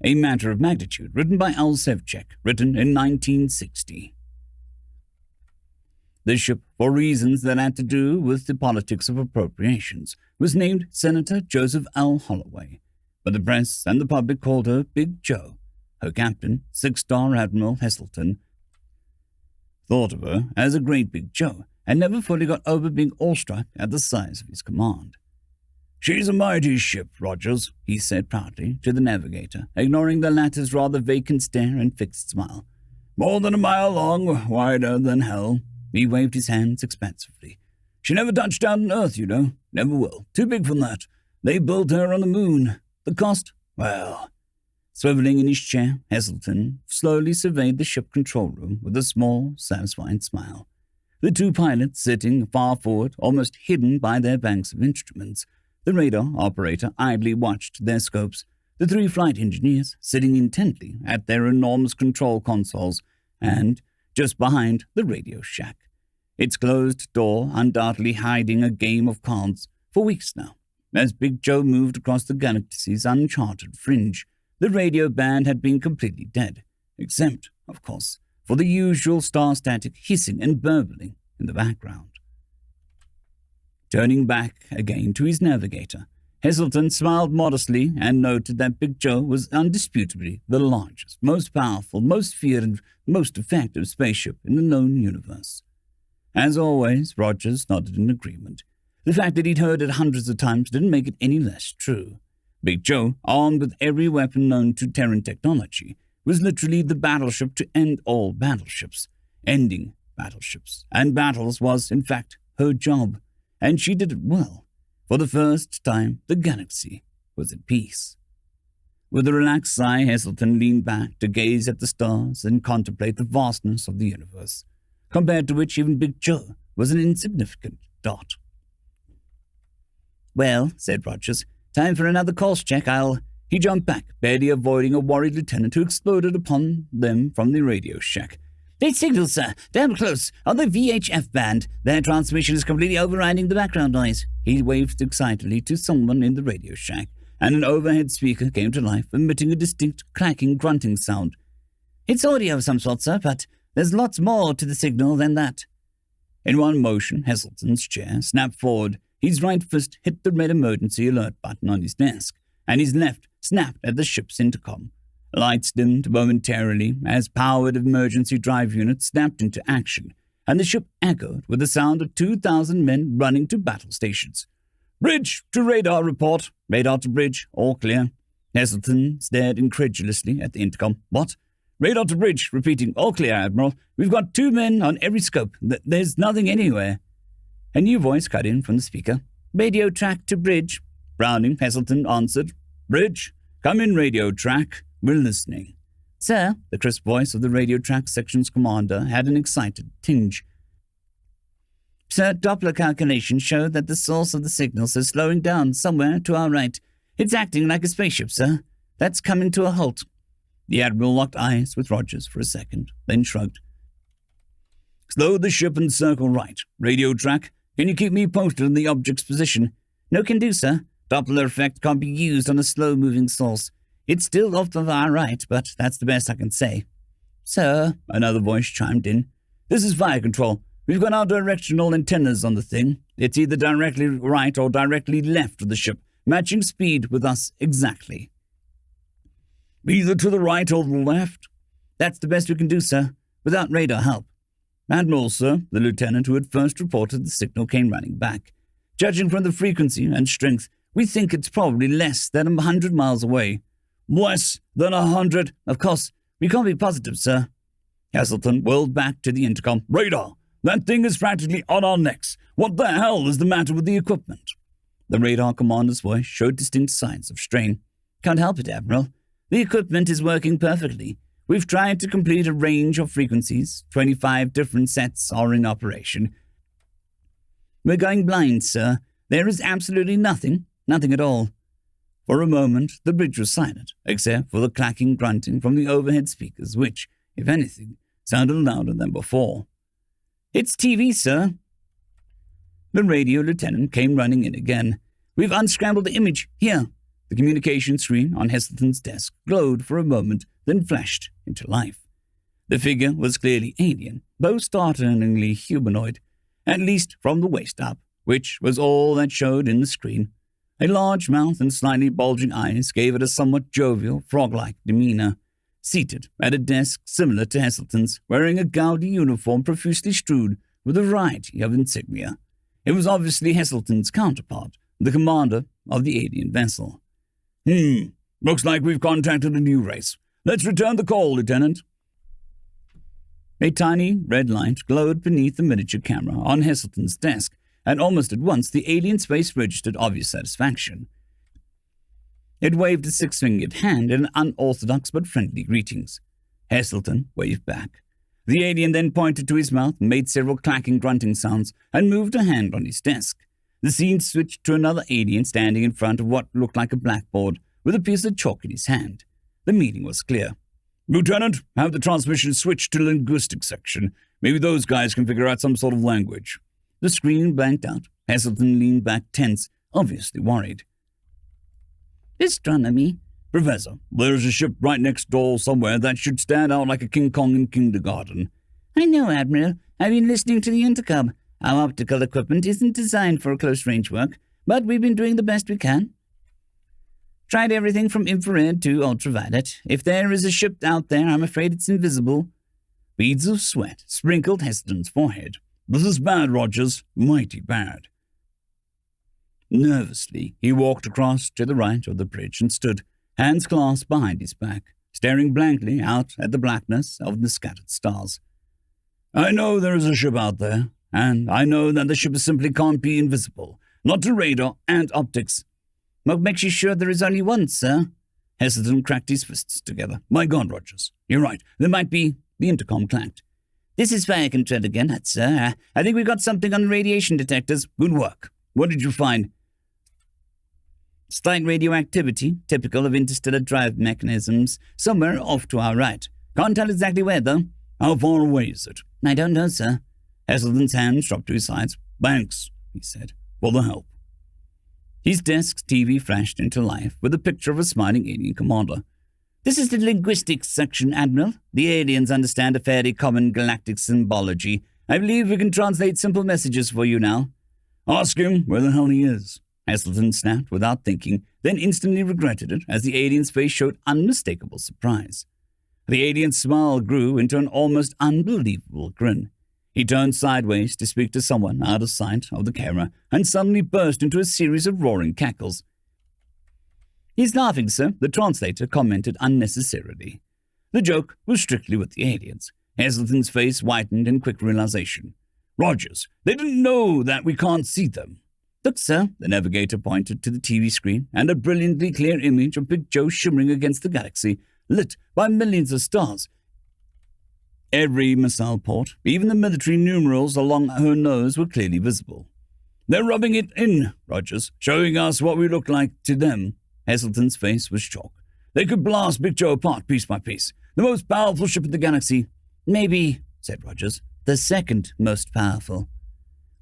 A Matter of Magnitude, written by Al Sevcek, written in 1960. The ship, for reasons that had to do with the politics of appropriations, was named Senator Joseph L. Holloway, but the press and the public called her Big Joe. Her captain, Six-Star Admiral Heselton, thought of her as a great Big Joe, and never fully got over being awestruck at the size of his command. "She's a mighty ship, Rogers," he said proudly to the navigator, ignoring the latter's rather vacant stare and fixed smile. "More than a mile long, wider than hell." He waved his hands expansively. "She never touched down on Earth, you know. Never will. Too big for that. They built her on the moon. The cost? Well..." Swiveling in his chair, Heselton slowly surveyed the ship control room with a small, satisfied smile. The two pilots sitting far forward, almost hidden by their banks of instruments. The radar operator idly watched their scopes. The three flight engineers sitting intently at their enormous control consoles, and just behind the radio shack, its closed door undoubtedly hiding a game of cards. For weeks now, as Big Joe moved across the galaxy's uncharted fringe, the radio band had been completely dead, except, of course, for the usual star-static hissing and burbling in the background. Turning back again to his navigator, Heselton smiled modestly and noted that Big Joe was undisputably the largest, most powerful, most feared, and most effective spaceship in the known universe. As always, Rogers nodded in agreement. The fact that he'd heard it hundreds of times didn't make it any less true. Big Joe, armed with every weapon known to Terran technology, was literally the battleship to end all battleships. Ending battleships and battles was, in fact, her job, and she did it well. For the first time, the galaxy was at peace. With a relaxed sigh, Heselton leaned back to gaze at the stars and contemplate the vastness of the universe, compared to which even Big Joe was an insignificant dot. "Well," said Rogers, "time for another course check. He jumped back, barely avoiding a worried lieutenant who exploded upon them from the radio shack. "They signal, sir. Damn close. On the VHF band. Their transmission is completely overriding the background noise." He waved excitedly to someone in the radio shack, and an overhead speaker came to life, emitting a distinct clacking, grunting sound. "It's audio of some sort, sir, but there's lots more to the signal than that." In one motion, Heselton's chair snapped forward. His right fist hit the red emergency alert button on his desk, and his left snapped at the ship's intercom. Lights dimmed momentarily as powered emergency drive units snapped into action, and the ship echoed with the sound of 2,000 men running to battle stations. "Bridge to radar report. Radar to bridge. All clear." Heselton stared incredulously at the intercom. "What?" "Radar to bridge. Repeating. All clear, Admiral. We've got 2 men on every scope. There's nothing anywhere." A new voice cut in from the speaker. "Radio track to bridge." Browning, Heselton answered. "Bridge. Come in, radio track. We're listening." "Sir," the crisp voice of the radio track section's commander had an excited tinge. "Sir, Doppler calculations show that the source of the signals is slowing down somewhere to our right. It's acting like a spaceship, sir. That's coming to a halt." The Admiral locked eyes with Rogers for a second, then shrugged. "Slow the ship and circle right. Radio track, can you keep me posted on the object's position?" "No can do, sir. Doppler effect can't be used on a slow-moving source. It's still off to our right, but that's the best I can say." "Sir," another voice chimed in. "This is fire control. We've got our directional antennas on the thing. It's either directly right or directly left of the ship, matching speed with us exactly." "Either to the right or the left?" "That's the best we can do, sir, without radar help." "Admiral, sir," the lieutenant who had first reported the signal came running back. "Judging from the frequency and strength, we think it's probably less than 100 miles away." "Less than 100? Of course, we can't be positive, sir." Heselton whirled back to the intercom. "Radar! That thing is practically on our necks. What the hell is the matter with the equipment?" The radar commander's voice showed distinct signs of strain. "Can't help it, Admiral. The equipment is working perfectly. We've tried to complete a range of frequencies. 25 different sets are in operation. We're going blind, sir. There is absolutely nothing at all." For a moment, the bridge was silent, except for the clacking grunting from the overhead speakers, which, if anything, sounded louder than before. "It's TV, sir." The radio lieutenant came running in again. "We've unscrambled the image. Here." The communication screen on Heselton's desk glowed for a moment, then flashed into life. The figure was clearly alien, though startlingly humanoid, at least from the waist up, which was all that showed in the screen. A large mouth and slightly bulging eyes gave it a somewhat jovial, frog-like demeanor. Seated at a desk similar to Heselton's, wearing a gaudy uniform profusely strewed with a variety of insignia. It was obviously Heselton's counterpart, the commander of the alien vessel. Looks like we've contacted a new race. Let's return the call, Lieutenant. A tiny red light glowed beneath the miniature camera on Heselton's desk, and almost at once the alien's face registered obvious satisfaction. It waved a six-fingered hand in an unorthodox but friendly greetings. Heselton waved back. The alien then pointed to his mouth, made several clacking grunting sounds, and moved a hand on his desk. The scene switched to another alien standing in front of what looked like a blackboard, with a piece of chalk in his hand. The meaning was clear. Lieutenant, have the transmission switched to linguistics section. Maybe those guys can figure out some sort of language. The screen blanked out. Heselton leaned back tense, obviously worried. Astronomy. Professor, there's a ship right next door somewhere that should stand out like a King Kong in kindergarten. I know, Admiral. I've been listening to the intercom. Our optical equipment isn't designed for close-range work, but we've been doing the best we can. Tried everything from infrared to ultraviolet. If there is a ship out there, I'm afraid it's invisible. Beads of sweat sprinkled Heselton's forehead. This is bad, Rogers. Mighty bad. Nervously, he walked across to the right of the bridge and stood, hands clasped behind his back, staring blankly out at the blackness of the scattered stars. I know there is a ship out there, and I know that the ship simply can't be invisible, not to radar and optics. What makes you sure there is only one, sir? Heselton cracked his fists together. My God, Rogers, you're right. There might be. The intercom clanked. This is Fire Control again, sir. I think we got something on the radiation detectors. Good work. What did you find? Slight radioactivity, typical of interstellar drive mechanisms, somewhere off to our right. Can't tell exactly where, though. How far away is it? I don't know, sir. Heselton's hands dropped to his sides. Thanks, he said, for the help. His desk's TV flashed into life with a picture of a smiling alien commander. This is the linguistics section, Admiral. The aliens understand a fairly common galactic symbology. I believe we can translate simple messages for you now. Ask him where the hell he is. Heselton snapped without thinking, then instantly regretted it as the alien's face showed unmistakable surprise. The alien's smile grew into an almost unbelievable grin. He turned sideways to speak to someone out of sight of the camera and suddenly burst into a series of roaring cackles. He's laughing, sir, the translator commented unnecessarily. The joke was strictly with the aliens. Heselton's face whitened in quick realization. Rogers, they didn't know that we can't see them. Look, sir, the navigator pointed to the TV screen, and a brilliantly clear image of Big Joe shimmering against the galaxy, lit by millions of stars. Every missile port, even the military numerals along her nose, were clearly visible. They're rubbing it in, Rogers, showing us what we look like to them. Heselton's face was chalk. They could blast Big Joe apart piece by piece. The most powerful ship in the galaxy. Maybe, said Rogers, the second most powerful.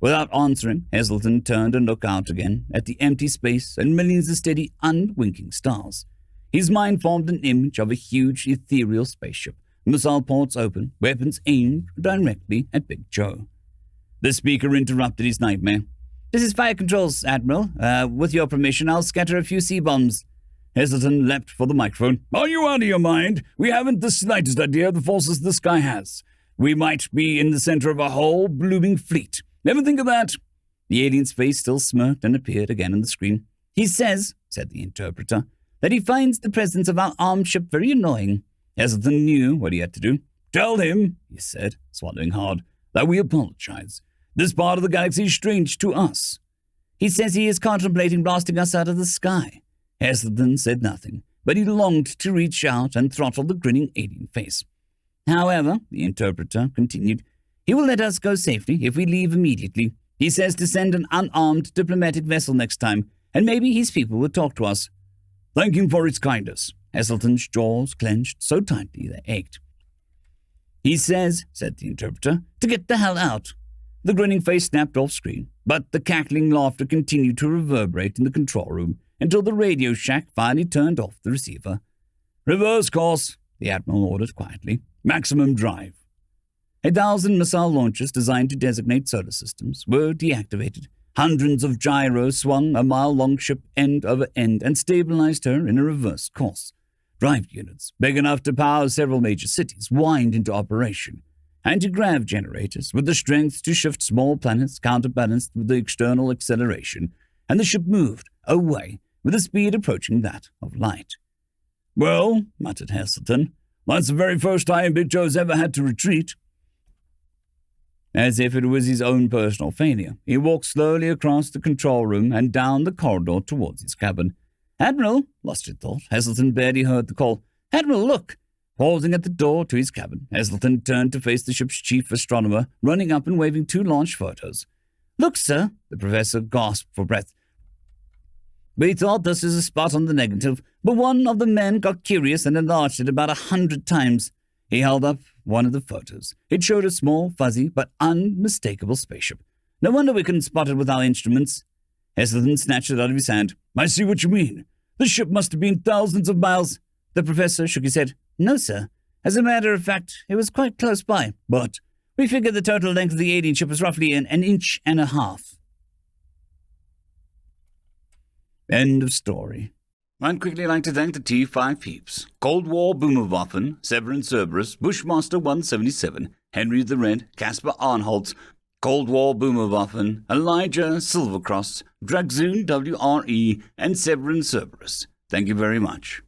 Without answering, Heselton turned and looked out again at the empty space and millions of steady, unwinking stars. His mind formed an image of a huge, ethereal spaceship, missile ports open, weapons aimed directly at Big Joe. The speaker interrupted his nightmare. This is Fire Controls, Admiral. With your permission, I'll scatter a few C-bombs. Heselton leapt for the microphone. Are you out of your mind? We haven't the slightest idea of the forces the sky has. We might be in the center of a whole blooming fleet. Never think of that. The alien's face still smirked and appeared again on the screen. He says, said the interpreter, that he finds the presence of our armed ship very annoying. Heselton knew what he had to do. Tell him, he said, swallowing hard, that we apologize. This part of the galaxy is strange to us. He says he is contemplating blasting us out of the sky. Heselton said nothing, but he longed to reach out and throttle the grinning alien face. However, the interpreter continued, he will let us go safely if we leave immediately. He says to send an unarmed diplomatic vessel next time, and maybe his people will talk to us. Thank him for his kindness. Heselton's jaws clenched so tightly they ached. He says, said the interpreter, to get the hell out. The grinning face snapped off screen, but the cackling laughter continued to reverberate in the control room, until the radio shack finally turned off the receiver. "Reverse course," the Admiral ordered quietly. "Maximum drive." 1,000 missile launchers designed to designate solar systems were deactivated. Hundreds of gyros swung a mile-long ship end over end and stabilized her in a reverse course. Drive units, big enough to power several major cities, whined into operation. Anti-grav generators, with the strength to shift small planets, counterbalanced with the external acceleration, and the ship moved away with a speed approaching that of light. "Well," muttered Heselton, "that's the very first time Big Joe's ever had to retreat." As if it was his own personal failure, he walked slowly across the control room and down the corridor towards his cabin. "Admiral," Lostred thought. Heselton barely heard the call. "Admiral, look!" Pausing at the door to his cabin, Heselton turned to face the ship's chief astronomer, running up and waving 2 launch photos. "Look, sir," the professor gasped for breath. "We thought this is a spot on the negative, but one of the men got curious and enlarged it about 100 times. He held up one of the photos. It showed a small, fuzzy, but unmistakable spaceship. "No wonder we couldn't spot it with our instruments." Heselton snatched it out of his hand. "I see what you mean. The ship must have been thousands of miles." The professor shook his head. "No, sir. As a matter of fact, it was quite close by. But we figured the total length of the alien ship was roughly an inch and a half." End of story. I'd quickly like to thank the T5 peeps: Cold War Boomerwaffen, Severin Cerberus, Bushmaster 177, Henry the Red, Caspar Arnholtz, Cold War Boomerwaffen, Elijah Silvercross, Dragzoon WRE, and Severin Cerberus. Thank you very much.